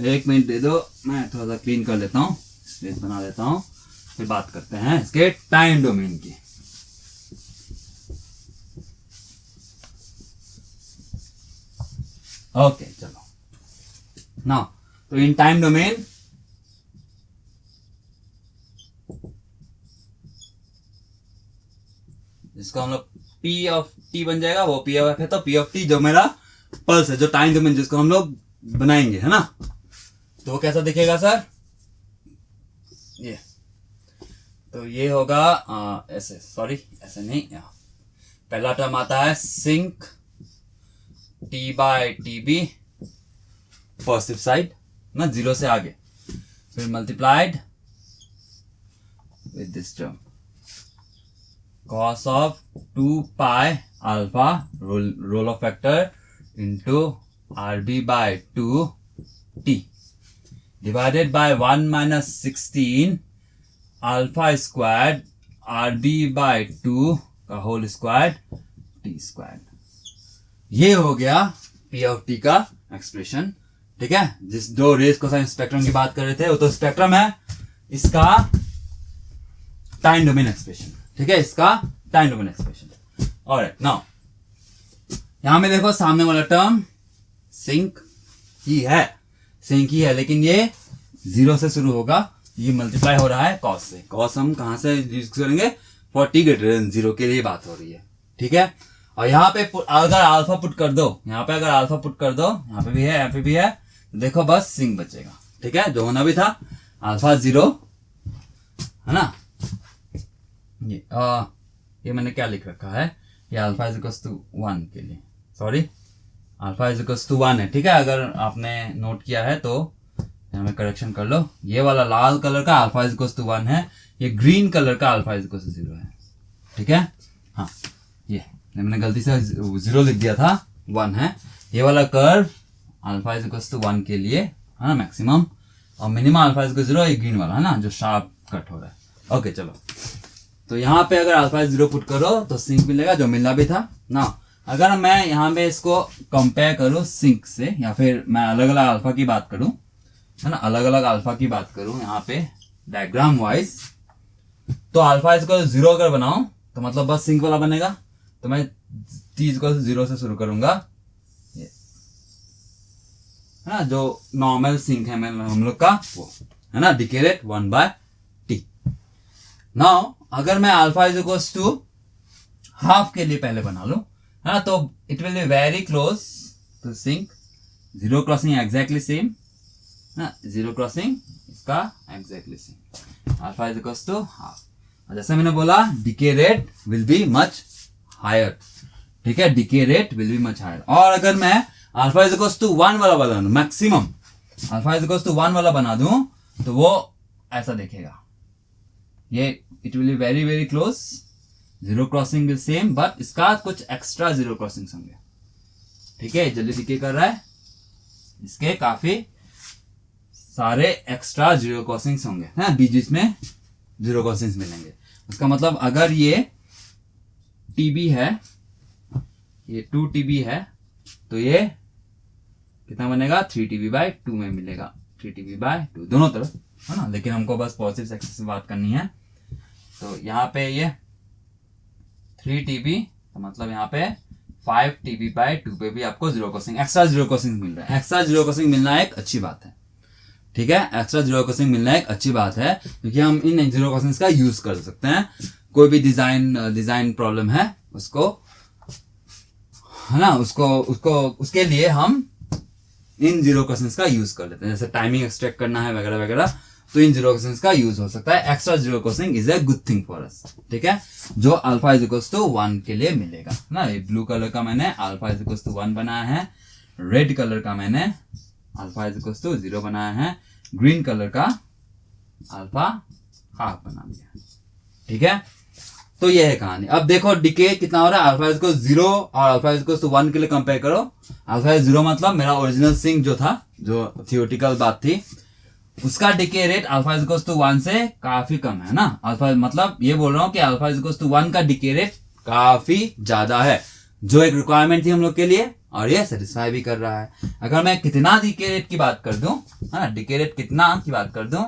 एक मिनट दे दो, मैं थोड़ा सा क्लीन कर लेता हूँ, स्पेस बना लेता हूँ, फिर बात करते हैं इसके टाइम डोमेन की। ओके चलो, नाउ तो इन टाइम डोमेन जिसको हम लोग P ऑफ T बन जाएगा, वो P ऑफ F है, तो P ऑफ T जो मेरा पल्स है, जो टाइम डोमेन जिसको हम लोग बनाएंगे, है ना, तो वो कैसा दिखेगा सर, ये तो ये होगा ऐसे, सॉरी ऐसे नहीं, पहला टर्म आता है sinc T by TB positive side ना, 0 से आगे, फिर multiplied with this term cos of 2 pi alpha roll off factor into RB by 2T divided by 1 minus 16 alpha squared RB by 2 का होल स्क्वायर T स्क्वायर। ये हो गया P of T का expression. ठीक है, जिस दो रेस कोसाइन स्पेक्ट्रम की बात कर रहे थे वो तो स्पेक्ट्रम है, इसका टाइम डोमेन एक्सप्रेशन। ठीक है, इसका time domain expression. Alright, now यहां में देखो सामने वाला टर्म सिंक ही है, लेकिन ये 0 से शुरू होगा, ये मल्टीप्लाई हो रहा है कॉस से। कॉस हम कहां से यूज करेंगे, फॉर T ग्रेटर देन 0 के लिए बात हो रही है। ठीक है, और यहाँ पे अगर अल्फा पुट कर दो, यहाँ पे अगर अल्फा पुट कर दो, यहाँ पे भी है, यहाँ पे भी है, तो देखो बस सिंक बचेगा। ठीक है, जो होना भी था, अल्फा 0 है ना, ये मैंने क्या लिख रखा है, ये अल्फा इज इक्वल्स टू 1 के लिए, sorry alpha is equals to 1 है। ठीक है, अगर आपने नोट किया है तो यहाँ में करेक्शन कर लो, ये वाला लाल कलर का अल्फा इज इक्वल्स टू 1 है, ये ग्रीन कलर का अल्फा इज इक्वल्स टू 0 है। ठीक है, हाँ ये मैंने गलती से 0 लिख दिया था, 1 है। ये वाला curve alpha is equal to 1 के लिए, है ना, मैक्सिमम, और minimum alpha is equal to 0, ये ग्रीन वाला है ना जो शार्प कट हो रहा है। ओके चलो, तो यहाँ पे अगर अल्फा इज 0 पुट करो तो सिंक मिलेगा, जो मिलना भी था ना। अगर मैं यहाँ पे इसको कंपेयर करूँ सिंक से, या फिर मैं अलग अलग अल्फा की बात करूँ, है ना, अलग अलग अल्फा की बात करूँ यहाँ पे डायग्राम वाइज, तो अल्फा इज इक्वल टू 0 अगर बनाऊं तो मतलब बस सिंक वाला बनेगा। तो मैं t इज इक्वल टू 0 से शुरू करूंगा, है ना, जो नॉर्मल सिंक है हम लोग का वो, है ना, डिके रेट 1/t। नाउ अगर मैं alpha is equal to half के लिए पहले बना लूं, है ना, तो it will be very close to sinc, 0 crossing exactly same, ना, 0 क्रॉसिंग इसका exactly same, alpha is equal to half. जैसे मैंने बोला decay rate will be much higher, ठीक है, decay rate will be much higher. और अगर मैं अल्फा इज इक्वल टू 1 वाला बना दूं, maximum alpha is equal to 1 वाला बना दूं, तो वो ऐसा दिखेगा, ये it will be very very close, 0 crossing will same, but इसका कुछ एक्स्ट्रा 0 क्रॉसिंग होंगे, ठीक है, जल्दी डिके कर रहा है, इसके काफी सारे एक्स्ट्रा 0 क्रॉसिंग्स होंगे, है, बीच में 0 क्रॉसिंग्स मिलेंगे। उसका मतलब अगर ये TB है, ये 2 TB है, तो ये कितना बनेगा, 3 TB/2 में मिलेगा, 3 TB/2 दोनों तरफ, है ना, लेकिन हमको बस पॉजिटिव एक्सिस से बात करनी है। तो यहाँ पे ये 3 TB, तो मतलब यहाँ पे 5 TB/2 पे भी आपको 0 क्रॉसिंग, एक्स्ट्रा 0 क्रॉसिंग मिल रहा है। एक्स्ट्रा 0 क्रॉसिंग मिलना एक अच्छी बात है, ठीक है, एक्स्ट्रा 0 क्रॉसिंग मिलना एक अच्छी बात है, क्योंकि हम इन 0 क्रॉसिंग्स का यूज कर सकते हैं। कोई भी डिजाइन प्रॉब्लम है उसको, है ना, उसके लिए हम इन 0 क्रॉसिंग्स का यूज कर लेते हैं। जैसे टाइमिंग एक्सट्रैक्ट करना है वगैरह वगैरह, तो इन 0 क्रॉसिंग्स का यूज हो सकता है। Extra 0 crossing is a good thing for us, ठीक है, जो अल्फा इज इक्वल टू 1 के लिए मिलेगा ना। ये ब्लू कलर का मैंने अल्फा इज इक्वल टू 1 बनाया है, रेड कलर का मैंने अल्फा इज इक्वल टू 0 बनाया है, ग्रीन कलर का अल्फा हाफ बना दिया, ठीक है। तो ये है कहानी। अब देखो डिके कितना हो रहा है, अल्फा इज इक्वल 0 और अल्फा इज इक्वल 1 के लिए कंपेयर करो। अल्फा इज 0 मतलब मेरा ओरिजिनल सिंक जो था, जो थियोरेटिकल बात थी, उसका decay rate alpha is equal 1 से काफी कम है ना। अल्फा मतलब ये बोल रहा हूं कि अल्फा इज इक्वल 1 का डिके रेट काफी ज्यादा है, जो एक रिक्वायरमेंट थी हम लोग के लिए, और ये सेटिस्फाई भी कर रहा है। अगर मैं कितना डिके रेट की बात कर दूं, है ना, डिके रेट कितना की बात कर दूं,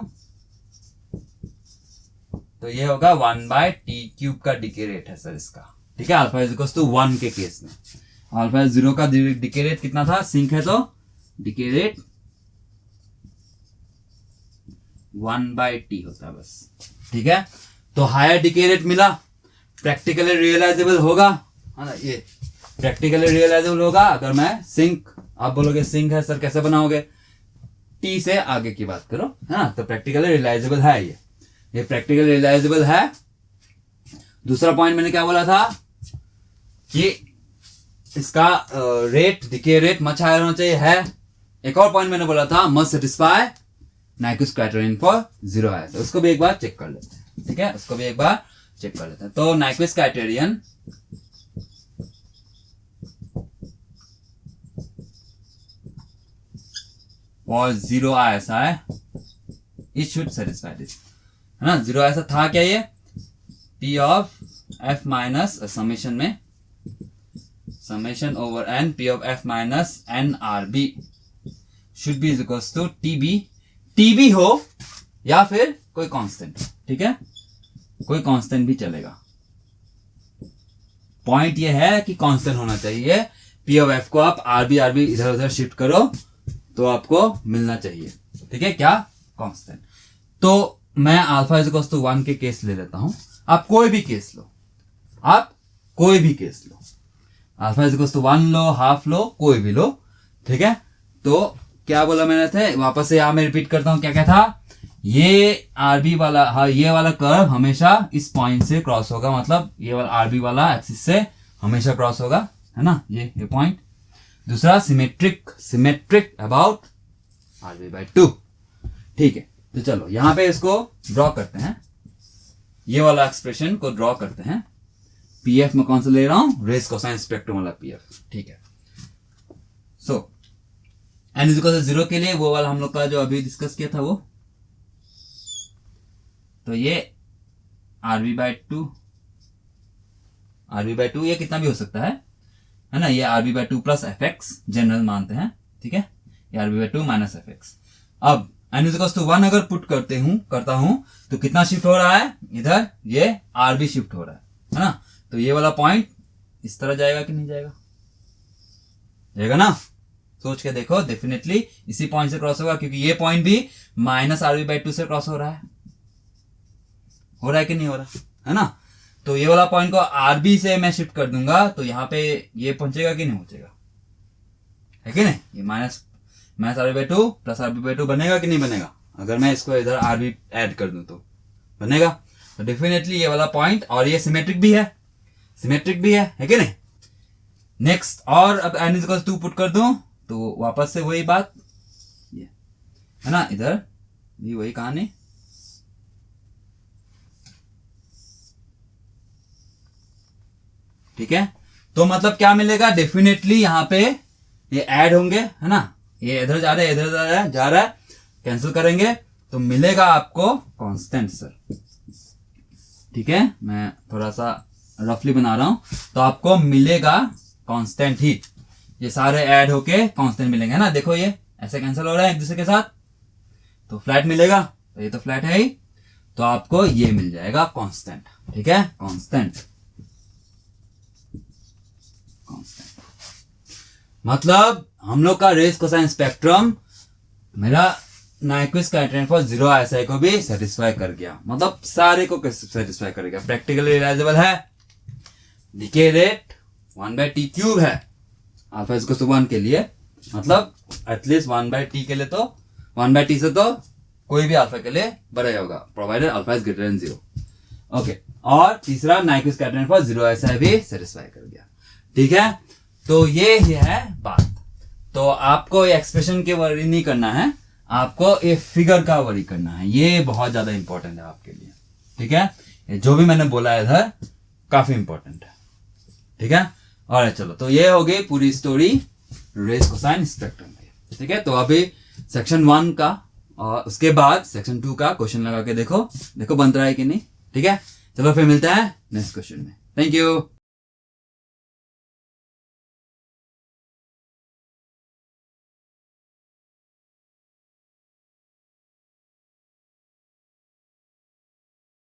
तो ये होगा 1/t³ का डिके रेट है सर इसका, ठीक है, अल्फा इज इक्वल टू 1 के केस में। अल्फा 0 का डिके रेट कितना था, सिंक है तो डिके रेट 1/t होता है बस, ठीक है। तो हायर डिके रेट मिला, प्रैक्टिकली रियलाइजेबल होगा, है ना, ये प्रैक्टिकली रियलाइजेबल होगा। अगर मैं सिंक, आप बोलोगे सिंक है सर कैसे बनाओगे, टी से आगे की बात करो, है ना, तो प्रैक्टिकली रियलाइजेबल है, ये प्रैक्टिकली रियलाइजेबल है। दूसरा पॉइंट मैंने क्या बोला था कि इसका rate, decay rate much higher होना चाहिए, है। एक और पॉइंट मैंने बोला था, must satisfy Nyquist criterion for 0 है, तो उसको भी एक बार चेक कर लेते हैं, ठीक है, उसको भी एक बार चेक कर लेते हैं। तो नाइक्विस्ट क्राइटेरियन और 0 ऐसा है, इट शुड सेटिस्फाई दिस, है ना। 0 ऐसा था क्या, ये P of F minus summation में, summation over n P of F minus n RB should be is equal to TB हो या फिर कोई कांस्टेंट, ठीक है, कोई कांस्टेंट भी चलेगा। पॉइंट ये है कि कांस्टेंट होना चाहिए। P ऑफ F को आप RB इधर उधर शिफ्ट करो तो आपको मिलना चाहिए, ठीक है, क्या, कांस्टेंट। तो मैं अल्फा इज इक्वल टू 1 के केस ले लेता हूं, आप कोई भी केस लो, आप कोई भी केस लो, अल्फा इज इक्वल टू 1 लो, हाफ लो, कोई भी लो, ठीक है। तो क्या बोला मैंने थे, वापस से यहां मैं रिपीट करता हूं, क्या क्या था, ये आरबी वाला, हाँ, ये वाला कर्व हमेशा इस पॉइंट से क्रॉस होगा, मतलब ये वाला आरबी वाला एक्सिस से हमेशा क्रॉस होगा, है ना, ये पॉइंट। दूसरा सिमेट्रिक अबाउट RB/2, ठीक है। तो चलो यहां पे इसको ड्रॉ करते हैं, ये वाला एक्सप्रेशन को ड्रॉ करते हैं। PF में कौन सा ले रहा हूं, रेस कोसाइन स्पेक्ट्रम वाला PF, ठीक है। सो n इज इक्वल टू 0 के लिए वो वाला हम लोग का जो अभी डिस्कस किया था वो, तो ये RB/2 ये कितना भी हो सकता है ना, ये RB/2 प्लस fx जनरल मानते हैं, ठीक है, ये RB/2 माइनस fx। अब n इज इक्वल टू 1 अगर पुट करता हूं तो कितना शिफ्ट हो रहा है इधर, ये RB शिफ्ट हो रहा है ना, तो ये वाला पॉइंट इस तरह जाएगा कि नहीं जाएगा, जाएगा ना, सोच के देखो, डेफिनेटली इसी पॉइंट से क्रॉस होगा, क्योंकि ये पॉइंट भी माइनस RB/2 से क्रॉस हो रहा है कि नहीं हो रहा है ना, तो ये वाला पॉइंट को RB से मैं शिफ्ट कर दूंगा तो यहाँ पे ये पहुंचेगा कि नहीं पहुंचेगा, है कि नहीं, ये माइनस RB/2 प्लस RB/2 बनेगा कि नहीं बनेगा, अगर मैं इसको इधर RB ऐड कर दूं तो बनेगा, तो डेफिनेटली ये वाला पॉइंट, और ये सिमेट्रिक भी है कि नहीं। नेक्स्ट, और अब n is equal to 2 put कर दूं तो वापस से वही बात, ये है ना, इधर भी वही कहानी, ठीक है, तो मतलब क्या मिलेगा, डेफिनेटली यहाँ पे ये ऐड होंगे, है ना, ये इधर जा रहा है, कैंसिल करेंगे तो मिलेगा आपको कांस्टेंट सर, ठीक है, मैं थोड़ा सा रफली बना रहा हूं, तो आपको मिलेगा कांस्टेंट ही, ये सारे ऐड होके कांस्टेंट मिलेंगे, है ना, देखो ये ऐसे कैंसिल हो रहा है एक दूसरे के साथ, तो फ्लैट मिलेगा, तो ये तो फ्लैट है ही, तो आपको ये मिल जाएगा कांस्टेंट, ठीक है, कांस्टेंट मतलब हम लोग का रेस कोसाइन स्पेक्ट्रम मेरा Nyquist criterion for zero ISI को भी सेटिस्फाई कर गया, मतलब सारे को सेटिस्फाई करेगा, प्रैक्टिकली रियलाइजेबल है, डिके रेट 1/t³ है अल्फा इज इक्वल टू 1 के लिए, मतलब एटलीस्ट 1/t के लिए, तो 1/t से तो कोई भी अल्फा के लिए बड़ा ही होगा, provided alpha is greater than 0, okay. और तीसरा Nyquist criterion for zero ISI भी सेटिस्फाई कर गया, ठीक है, तो ये ही है बात। तो आपको ये एक्सप्रेशन के वरी नहीं करना है, आपको ये फिगर का वरी करना है, ये बहुत ज्यादा इंपॉर्टेंट है आपके लिए, ठीक है, ये जो भी मैंने बोला है इधर काफी इंपॉर्टेंट है, ठीक है। और चलो, तो ये हो गई पूरी स्टोरी रेस कोसाइन स्पेक्ट्रम में, ठीक है। तो अभी सेक्शन 1 का और उसके बाद सेक्शन 2 का क्वेश्चन लगा के देखो बनता है कि नहीं, ठीक है। चलो फिर मिलता है नेक्स्ट क्वेश्चन में, थैंक यू।